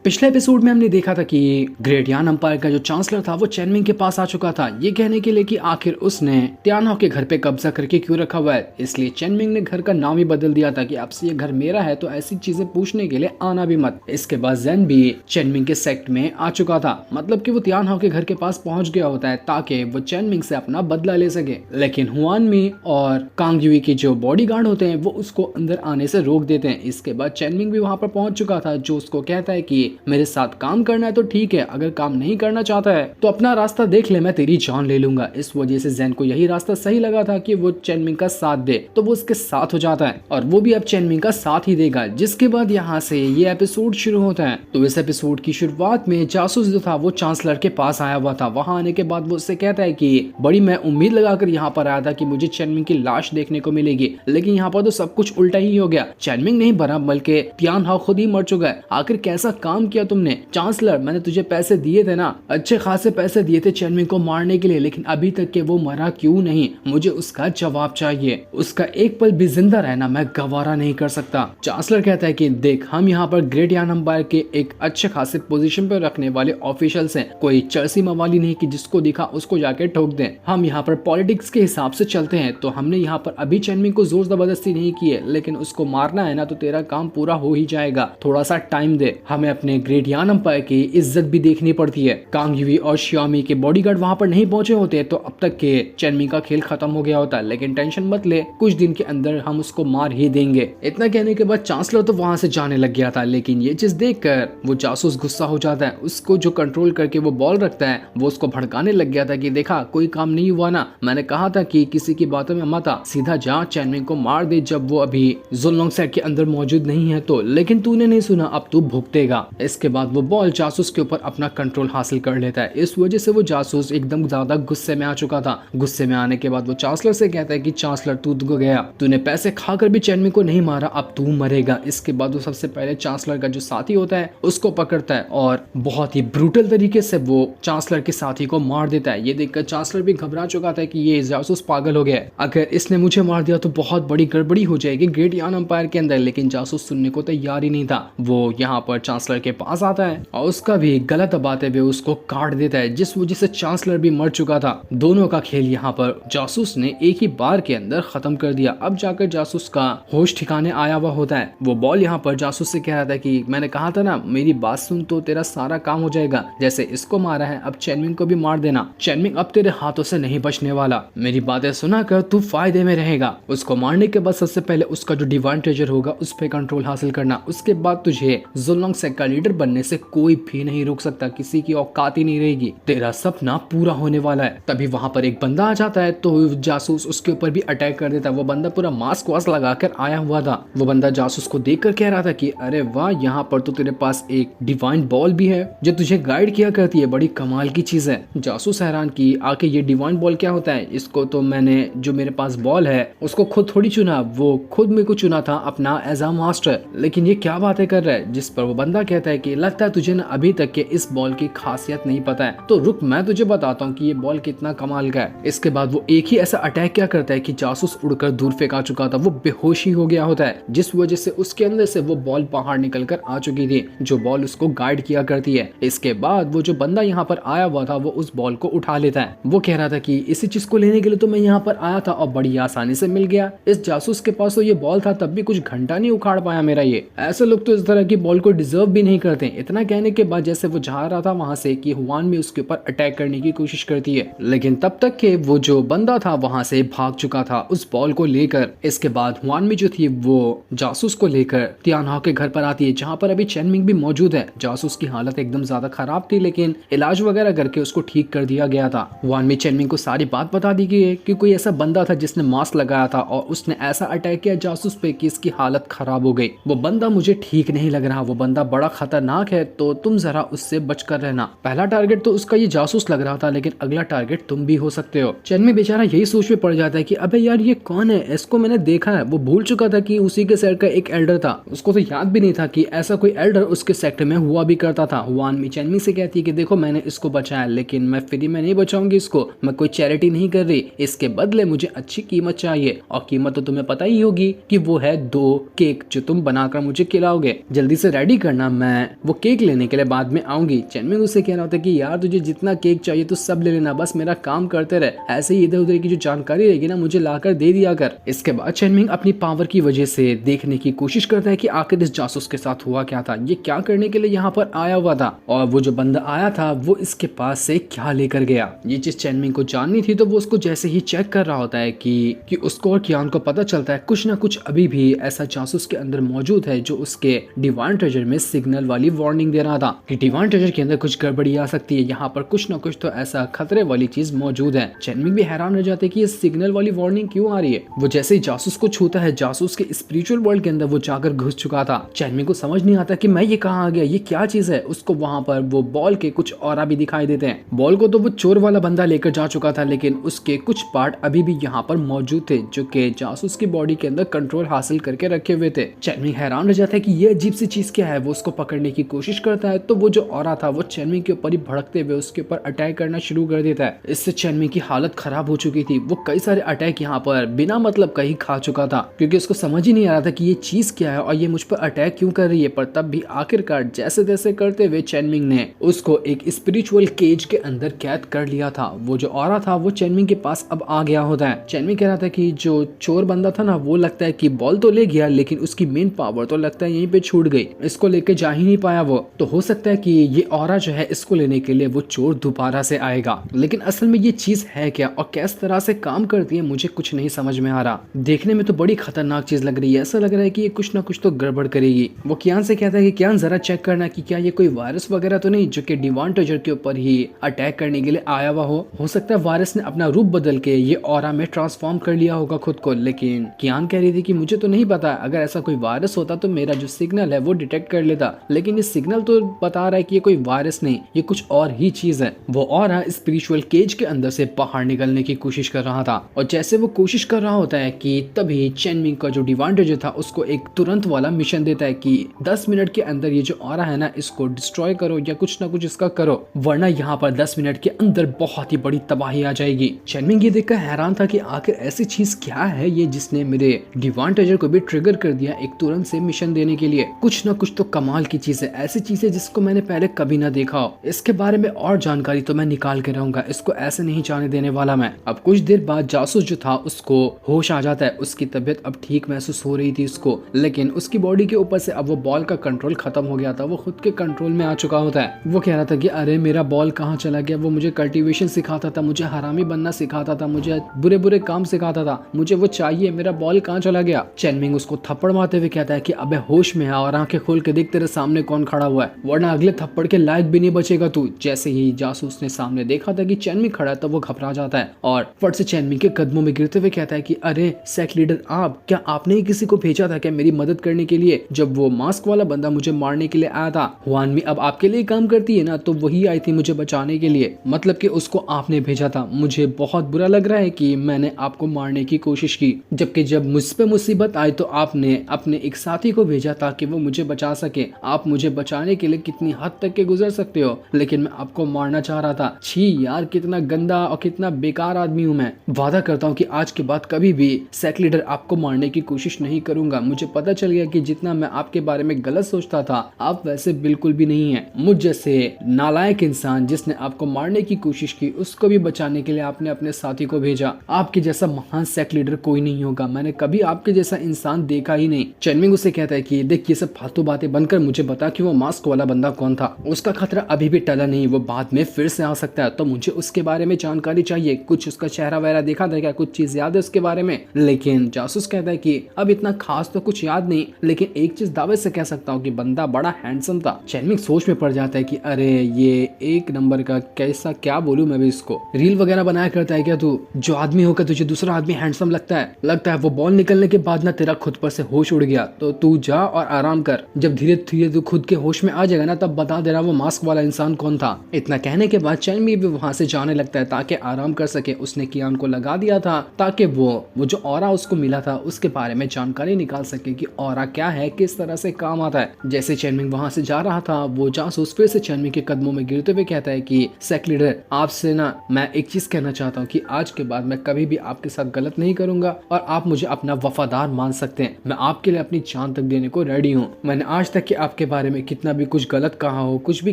पिछले एपिसोड में हमने देखा था कि ग्रेट यान अंपायर का जो चांसलर था वो चेनमिंग के पास आ चुका था ये कहने के लिए कि आखिर उसने तियानहाओ के घर पे कब्जा करके क्यों रखा हुआ है। इसलिए चेनमिंग ने घर का नाम ही बदल दिया था कि अब से ये घर मेरा है, तो ऐसी चीजें पूछने के लिए आना भी मत। इसके बाद जेन भी चेनमिंग के सेक्ट में आ चुका था, मतलब कि वो तियानहाओ के घर के पास पहुंच गया होता है ताकि वो चेनमिंग से अपना बदला ले सके। लेकिन हुआनमी और कांगयुई के जो बॉडीगार्ड होते हैं वो उसको अंदर आने से रोक देते हैं। इसके बाद चेनमिंग भी वहां पर पहुंच चुका था, जो उसको कहता है कि मेरे साथ काम करना है तो ठीक है, अगर काम नहीं करना चाहता है तो अपना रास्ता देख ले, मैं तेरी जान ले लूंगा। इस वजह से जेन को यही रास्ता सही लगा था कि वो चेनमिंग का साथ दे, तो वो उसके साथ हो जाता है और वो भी अब चेनमिंग का साथ ही देगा। जिसके बाद यहाँ से ये एपिसोड शुरू होता है। तो इस एपिसोड की शुरुआत में जासूस जो था वो चांसलर के पास आया हुआ था। वहां आने के बाद वो उससे कहता है कि बड़ी मैं उम्मीद लगाकर यहाँ पर आया था कि मुझे चेनमिंग की लाश देखने को मिलेगी, लेकिन यहाँ पर तो सब कुछ उल्टा ही हो गया। चेनमिंग नहीं बना बल्कि तियानहाओ खुद ही मर चुका है। आखिर कैसा काम किया तुमने चांसलर? मैंने तुझे पैसे दिए थे ना, अच्छे खासे पैसे दिए थे चेनमिंग को मारने के लिए, लेकिन अभी तक के वो मरा क्यों नहीं? मुझे उसका जवाब चाहिए। उसका एक पल भी जिंदा रहना मैं गवारा नहीं कर सकता। चांसलर कहता है कि देख, हम यहाँ पर ग्रेट यान अंपायर के एक अच्छे खासे पोजीशन पर रखने वाले ऑफिशियल्स हैं, कोई चर्सी मवाली नहीं कि जिसको दिखा उसको जाके ठोक दें। हम यहाँ पर पॉलिटिक्स के हिसाब से चलते हैं। तो हमने यहाँ पर अभी चेनमिंग को जोर जबरदस्ती नहीं की है, लेकिन उसको मारना है ना तो तेरा काम पूरा हो ही जाएगा, थोड़ा सा टाइम दे। हमें अपने ग्रेट यान अंपायर की इज्जत भी देखनी पड़ती है। कांगयुई और शियामी के बॉडीगार्ड वहां पर नहीं पहुंचे होते तो अब तक के चेनमिंग का खेल खत्म हो गया होता, लेकिन टेंशन मत ले, कुछ दिन के अंदर हम उसको मार ही देंगे। इतना कहने के बाद चांसलर तो वहां से जाने लग गया था, लेकिन ये चीज देखकर वो जासूस गुस्सा हो जाता है। उसको जो कंट्रोल करके वो बॉल रखता है वो उसको भड़काने लग गया था कि देखा कोई काम नहीं हुआ ना, मैंने कहा था कि किसी की बातों में मत आ, सीधा जा चेनमिंग को मार दे जब वो अभी जुनलोंग सेट के अंदर मौजूद नहीं है तो, लेकिन तूने नहीं सुना, अब तू भुगतेगा। इसके बाद वो बॉल जासूस के ऊपर अपना कंट्रोल हासिल कर लेता है। इस वजह से वो जासूस एकदम ज्यादा गुस्से में आ चुका था। गुस्से में आने के बाद वो चांसलर से कहता है कि चांसलर तू तो गया, तूने पैसे खाकर भी चेनमिंग को नहीं मारा, अब तू मरेगा। इसके बाद वो सबसे पहले चांसलर का जो साथी होता है उसको पकड़ता है और बहुत ही ब्रूटल तरीके से वो चांसलर के साथी को मार देता है। ये देखकर चांसलर भी घबरा चुका था कि ये जासूस पागल हो गया, अगर इसने मुझे मार दिया तो बहुत बड़ी गड़बड़ी हो जाएगी ग्रेट यान अंपायर के अंदर। लेकिन जासूस सुनने को तैयार ही नहीं था। वो यहाँ पर चांसलर के पास आता है और उसका भी गला दबाते हुए उसको काट देता है, जिस वजह से चांसलर भी मर चुका था। दोनों का खेल यहाँ पर जासूस ने एक ही बार के अंदर खत्म कर दिया। अब जाकर जासूस का होश ठिकाने आया हुआ होता है। वो बॉल यहाँ पर जासूस से कह रहा था कि मैंने कहा था ना, मेरी बात सुन तो तेरा सारा काम हो जाएगा। जैसे इसको मारा है अब चेनमिंग को भी मार देना। चेनमिंग अब तेरे हाथों से नहीं बचने वाला। मेरी बातें सुना कर तू फायदे में रहेगा। उसको मारने के बाद सबसे पहले उसका जो डिवाइन ट्रेजर होगा उस पर कंट्रोल हासिल करना। उसके बाद तुझे जुनलोंग सेट का लीडर बनने से कोई भी नहीं रोक सकता, किसी की औकात ही नहीं रहेगी। तेरा सपना पूरा होने वाला है। तभी वहां पर एक बंदा आ जाता है तो जासूस उसके ऊपर भी अटैक कर देता है। वो बंदा पूरा मास्क वास्क लगाकर आया हुआ था। वो बंदा जासूस को देखकर कह रहा था कि अरे वाह, यहाँ पर तो तेरे पास एक डिवाइन बॉल भी है जो तुझे गाइड किया करती है, बड़ी कमाल की चीज है। जासूस हैरान कि आखिर ये डिवाइन बॉल क्या होता है। इसको तो मैंने, जो मेरे पास बॉल है उसको खुद थोड़ी चुना, वो खुद मेरे को चुना था अपना एज अ मास्टर, लेकिन ये क्या बातें कर रहा है। जिस पर वो बंदा कहता है कि लगता है तुझे ना अभी तक के इस बॉल की खासियत नहीं पता है, तो रुक मैं तुझे बताता हूँ कि ये बॉल कितना कमाल का है। इसके बाद वो एक ही ऐसा अटैक क्या करता है कि जासूस उड़कर दूर फेंका चुका था, वो बेहोशी हो गया होता है, जिस वजह से उसके अंदर से वो बॉल बाहर निकल कर आ चुकी थी, जो बॉल उसको गाइड किया करती है। इसके बाद वो जो बंदा यहाँ पर आया हुआ था वो उस बॉल को उठा लेता है। वो कह रहा था कि इसी चीज को लेने के लिए तो मैं यहाँ पर आया था और बड़ी आसानी से मिल गया। इस जासूस के पास तो ये बॉल था तब भी कुछ घंटा नहीं उखाड़ पाया मेरा ये। ऐसे लोग तो इस तरह की बॉल को डिजर्व भी नहीं करते। इतना कहने के बाद जैसे वो जा रहा था वहां से कि हुआन भी उसके ऊपर अटैक करने की कोशिश करती है, लेकिन तब तक के वो जो बंदा था वहां से भाग चुका था उस बॉल को लेकर। इसके बाद हुआन भी जो थी वो जासूस को लेकर तियानहाओ के घर पर आती है, जहां पर अभी चेनमिंग भी मौजूद है। जासूस की हालत एकदम ज्यादा खराब थी, लेकिन इलाज वगैरह करके उसको ठीक कर दिया गया था। हुआन में चेनमिंग को सारी बात बता दी गई है कि कोई ऐसा बंदा था जिसने मास्क लगाया था और उसने ऐसा अटैक किया जासूस पे कि इसकी हालत खराब हो गई। वो बंदा मुझे ठीक नहीं लग रहा, वो बंदा बड़ा खतरनाक है, तो तुम जरा उससे बचकर रहना। पहला टारगेट तो उसका ये जासूस लग रहा था, लेकिन अगला टारगेट तुम भी हो सकते हो। चेनमिंग बेचारा यही सोच में पड़ जाता है कि अबे यार ये कौन है, इसको मैंने देखा है। वो भूल चुका था कि उसी के सेक्टर का एक एल्डर था। उसको तो याद भी नहीं था कि ऐसा कोई एल्डर उसके सेक्टर में हुआ भी करता था। हुआन मी चेनमिंग से कहती है कि देखो मैंने इसको बचाया, लेकिन मैं फ्री में नहीं बचाऊंगी इसको, मैं कोई चैरिटी नहीं कर रही, इसके बदले मुझे अच्छी कीमत चाहिए। और कीमत तो तुम्हें पता ही होगी कि वो है 2 केक जो तुम बनाकर मुझे खिलाओगे। जल्दी से रेडी करना, मैं मैं वो केक लेने के लिए बाद में आऊंगी। चेनमिंग उससे कह रहा होता है कि यार तुझे जितना केक चाहिए तो सब ले लेना, बस मेरा काम करते रहे, ऐसे ही इधर उधर की जो जानकारी रहेगी ना मुझे लाकर दे दिया कर। इसके बाद चेनमिंग अपनी पावर की वजह से देखने की कोशिश करता है कि आखिर इस जासूस के साथ हुआ क्या था, ये क्या करने के लिए यहाँ पर आया हुआ था और वो जो बंदा आया था वो इसके पास से क्या लेकर गया। ये चीज चेनमिंग को जाननी थी तो वो उसको जैसे ही चेक कर रहा होता है कि उसको और कियान को पता चलता है कुछ ना कुछ अभी भी ऐसा जासूस के अंदर मौजूद है जो उसके डिवाइन ट्रेजर में सिग्नल वाली वार्निंग दे रहा था कि डिवाइन ट्रेजर के अंदर कुछ गड़बड़ी आ सकती है, यहाँ पर कुछ ना कुछ तो ऐसा खतरे वाली चीज मौजूद है। चेनमिंग भी हैरान हो जाते हैं कि ये सिग्नल वाली वार्निंग क्यों आ रही है। वो जैसे ही जासूस को छूता है, जासूस के स्पिरिचुअल वर्ल्ड के अंदर वो जाकर घुस चुका था। चेनमिंग को समझ नहीं आता कि मैं ये कहाँ आ गया, ये क्या चीज है। उसको वहां पर वो बॉल के कुछ ऑरा भी दिखाई देते हैं। बॉल को तो वो चोर वाला बंदा लेकर जा चुका था लेकिन उसके कुछ पार्ट अभी भी यहाँ पर मौजूद थे जो कि जासूस की बॉडी के अंदर कंट्रोल हासिल करके रखे हुए थे। चेनमिंग हैरान हो जाता है कि ये अजीब सी चीज क्या है। वो उसको पकड़ने की कोशिश करता है तो वो जो ऑरा था वो चेनमिंग के ऊपर ही भड़कते हुए उसके ऊपर अटैक करना शुरू कर देता है। इससे चेनमिंग की हालत खराब हो चुकी थी। वो कई सारे अटैक यहाँ पर बिना मतलब कहीं खा चुका था क्योंकि उसको समझ ही नहीं आ रहा था कि ये चीज क्या है और ये मुझ पर अटैक क्यों कर रही है। पर तब भी आखिरकार जैसे तैसे करते हुए चेनमिंग ने उसको एक स्पिरिचुअल केज के अंदर कैद कर लिया था। वो जो ऑरा था वो चेनमिंग के पास अब आ गया होता है। चेनमिंग कह रहा था कि जो चोर बंदा था ना वो लगता है कि बॉल तो ले गया लेकिन उसकी मेन पावर तो लगता है यहीं पे छूट गई, इसको लेके जा ही नहीं पाया वो। तो हो सकता है कि ये ऑरा जो है इसको लेने के लिए वो चोर दोबारा से आएगा। लेकिन असल में ये चीज है क्या और किस तरह से काम करती है मुझे कुछ नहीं समझ में आ रहा। देखने में तो बड़ी खतरनाक चीज लग रही है, ऐसा लग रहा है कि ये कुछ ना कुछ तो गड़बड़ करेगी। वो कियान से कहता है कि कियान जरा चेक करना कि क्या ये कोई वायरस वगैरह तो नहीं जो कि डिवाइन ट्रेजर के ऊपर ही अटैक करने के लिए आया हुआ हो सकता है वायरस ने अपना रूप बदल के ये ऑरा में ट्रांसफॉर्म कर लिया होगा खुद को। लेकिन कियान कह रही थी कि मुझे तो नहीं पता, अगर ऐसा कोई वायरस होता तो मेरा जो सिग्नल है वो डिटेक्ट कर लेता, लेकिन ये सिग्नल तो बता रहा है कि ये कोई वायरस नहीं, ये कुछ और ही चीज है। वो ऑरा स्पिरिचुअल केज के अंदर से बाहर निकलने की कोशिश कर रहा था और जैसे वो कोशिश कर रहा होता है कि तभी चेनमिंग का जो डिवाइन ट्रेजर था उसको एक तुरंत वाला मिशन देता है कि 10 मिनट के अंदर ये जो ऑरा है ना इसको डिस्ट्रॉय करो या कुछ ना कुछ इसका करो, वरना यहाँ पर 10 मिनट के अंदर बहुत ही बड़ी तबाही आ जाएगी। चेनमिंग ये देखकर हैरान था कि आखिर ऐसी चीज क्या है ये जिसने मेरे डिवाइन ट्रेजर को भी ट्रिगर कर दिया एक तुरंत से मिशन देने के लिए। कुछ ना कुछ तो कमाल की चीज है, ऐसी चीज है जिसको मैंने पहले कभी ना देखा हो। इसके बारे में और जानकारी तो मैं निकाल के रहूंगा, इसको ऐसे नहीं जाने देने वाला मैं। अब कुछ देर बाद जासूस जो था उसको होश आ जाता है, उसकी तबीयत अब ठीक महसूस हो रही थी उसको, लेकिन उसकी बॉडी के ऊपर से अब वो बॉल का कंट्रोल खत्म हो गया था, वो खुद के कंट्रोल में आ चुका होता है। वो कह रहा था कि अरे मेरा बॉल कहाँ चला गया, वो मुझे कल्टीवेशन सिखाता था, मुझे हरामी बनना सिखाता था, मुझे बुरे बुरे काम सिखाता था, मुझे वो चाहिए, मेरा बॉल कहाँ चला गया। चेनमिंग उसको थप्पड़ मारते हुए कहता है कि अबे होश में आ और आंखें खोल के देख तेरे सामने कौन खड़ा हुआ है, वरना अगले थप्पड़ के लायक भी नहीं बचेगा तू। जैसे ही जासूस ने सामने देखा था कि चेनमिंग खड़ा है तो वो घबरा जाता है और फट से चेनमिंग के कदमों में गिरते हुए कहता है कि अरे सेक्ट लीडर आप, क्या आपने ही किसी को भेजा था क्या मेरी मदद करने के लिए? जब वो मास्क वाला बंदा मुझे मारने के लिए आया था, हुआनमी अब आपके लिए काम करती है ना, तो वही आई थी मुझे बचाने के लिए, मतलब कि उसको आपने भेजा था। मुझे बहुत बुरा लग रहा है कि मैंने आपको मारने की कोशिश की, जबकि जब मुझ पे मुसीबत आई तो आपने अपने एक साथी को भेजा ताकि वो मुझे बचा सके। आप मुझे बचाने के लिए कितनी हद तक के गुजर सकते हो, लेकिन मैं आपको मारना चाह रहा था। छी यार, कितना गंदा और कितना बेकार आदमी हूँ मैं। वादा करता हूँ कि आज के बाद कभी भी सेक्ट लीडर आपको मारने की कोशिश नहीं करूंगा। मुझे पता चल गया कि जितना मैं आपके बारे में गलत सोचता था आप वैसे बिल्कुल भी नहीं है। मुझ जैसे नालायक इंसान जिसने आपको मारने की कोशिश की, उसको भी बचाने के लिए आपने अपने साथी को भेजा। आपके जैसा महान सेक्ट लीडर कोई नहीं होगा, मैंने कभी आपके जैसा इंसान देखा ही नहीं। चेनमिंग उसे कहता है कि देख, ये सब फालतू बातें बनकर मुझे बता कि वो मास्क वाला बंदा कौन था। उसका खतरा अभी भी टला नहीं, वो बाद में फिर से आ सकता है, तो मुझे उसके बारे में जानकारी चाहिए। कुछ उसका चेहरा वगैरह देखा था क्या, कुछ चीज याद है उसके बारे में? लेकिन जासूस कहता है कि अब इतना खास तो कुछ याद नहीं, लेकिन एक चीज दावे से कह सकता हूँ कि बंदा बड़ा हैंडसम था। चेनमिंग सोच में पड़ जाता है कि अरे ये एक नंबर का, कैसा क्या बोलूं मैं भी इसको। रील वगैरह बनाया करता है क्या तू? जो आदमी होकर तुझे दूसरा आदमी हैंडसम लगता है वो बॉल निकलने के बाद ना तेरा खुद पर से होश उड़ गया, तो तू जा और आराम कर। जब धीरे धीरे तू खुद के होश में आ जाएगा ना, तब बता देना वो मास्क वाला इंसान कौन था। इतना कहने के बाद चेनमिंग भी वहां से जाने लगता है ताकि आराम कर सके। उसने कियान को लगा दिया था ताकि वो जो ऑरा उसको मिला था उसके बारे में जानकारी निकाल सके कि ऑरा क्या है, किस तरह से काम आता है। जैसे चेनमिंग वहां से जा रहा था, वो जासूस फिर से चेनमिंग के कदमों में गिरते हुए कहता है कि सेक्ट लीडर, आपसे ना मैं एक चीज कहना चाहता हूँ कि आज के बाद मैं कभी भी आपके साथ गलत नहीं करूंगा और आप मुझे अपना वफादार मान सकते हैं। मैं आपके लिए अपनी जान तक देने को रेडी हूँ। मैंने आज तक के आपके आपके बारे में कितना भी कुछ गलत कहा हो, कुछ भी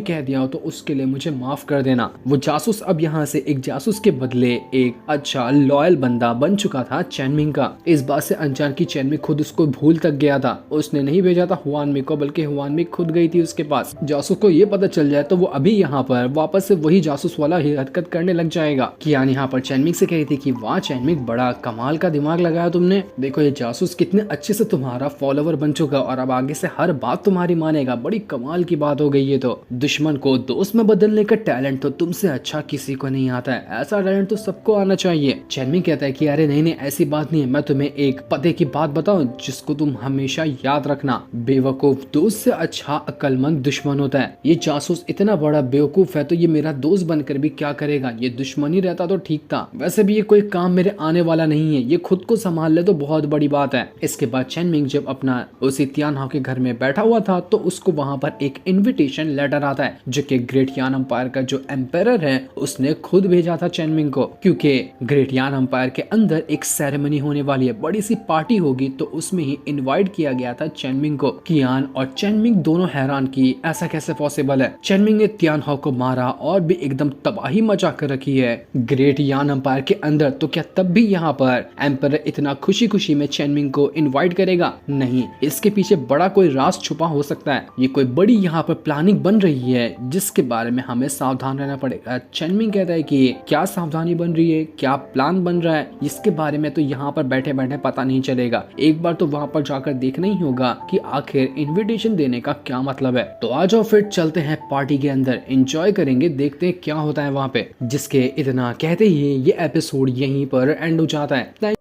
कह दिया हो तो उसके लिए मुझे माफ कर देना। वो जासूस अब यहाँ से एक जासूस के बदले एक अच्छा लॉयल बंदा बन चुका था चैनमिंग का। इस बात से अनजान की चैनमिंग खुद उसको भूल तक गया था। उसने नहीं भेजा था हुआनमी को, बल्कि हुआनमी खुद गई थी उसके पास। जासूस को ये पता चल जाए तो वो अभी यहाँ पर वापस से वही जासूस वाला हरकत करने लग जाएगा। कियान यहाँ पर चैनमिंग से कही थी कि वाह चैनमिंग, बड़ा कमाल का दिमाग लगाया तुमने। देखो ये जासूस कितने अच्छे से तुम्हारा फॉलोवर बन चुका और अब आगे से हर बात तुम्हारी मानेगा। बड़ी कमाल की बात हो गई ये तो। दुश्मन को दोस्त में बदलने का टैलेंट तो तुमसे अच्छा किसी को नहीं आता है। ऐसा टैलेंट तो सबको आना चाहिए। चैनमिंग कहता है कि अरे नहीं ऐसी बात नहीं है, मैं तुम्हें एक पते की बात बताऊं जिसको तुम हमेशा याद रखना। बेवकूफ दोस्त से अच्छा अक्लमंद दुश्मन होता है। ये जासूस इतना बड़ा बेवकूफ है तो ये मेरा दोस्त बनकर भी क्या करेगा। ये दुश्मन ही रहता तो ठीक था। वैसे भी ये कोई काम मेरे आने वाला नहीं है। ये खुद को संभाल ले तो बहुत बड़ी बात है। इसके बाद चैनमिंग जब अपना उसी तियानहाओ के घर में बैठा हुआ था तो उसको वहां पर एक इनविटेशन लेटर आता है जो कि ग्रेट यान एम्पायर का जो एम्पायर है उसने खुद भेजा था चैनमिंग को, क्योंकि ग्रेट यान एम्पायर के अंदर एक सेरेमनी होने वाली है, बड़ी सी पार्टी होगी। तो उसमें ही इनवाइट किया गया था चैनमिंग को। कियान और चैनमिंग दोनों हैरान कि ऐसा कैसे पॉसिबल है। चैनमिंग ने तियानहाओ को मारा और भी एकदम तबाही मचा कर रखी है ग्रेट यान एम्पायर के अंदर। तो क्या तब भी यहाँ पर एम्पायर इतना खुशी खुशी में चैनमिंग को इनवाइट करेगा? नहीं, इसके पीछे बड़ा कोई राज छुपा हो सकता है। ये कोई बड़ी यहाँ पर प्लानिंग बन रही है जिसके बारे में हमें सावधान रहना पड़ेगा। चैनमिंग कहता है कि क्या सावधानी बन रही है, क्या प्लान बन रहा है, इसके बारे में तो यहाँ पर बैठे बैठे पता नहीं चलेगा। एक बार तो वहाँ पर जाकर देखना ही होगा कि आखिर इनविटेशन देने का क्या मतलब है। तो आ जाओ फिर चलते हैं पार्टी के अंदर, एंजॉय करेंगे, देखते हैं क्या होता है वहाँ पे। जिसके इतना कहते ही ये एपिसोड यहीं पर एंड हो जाता है।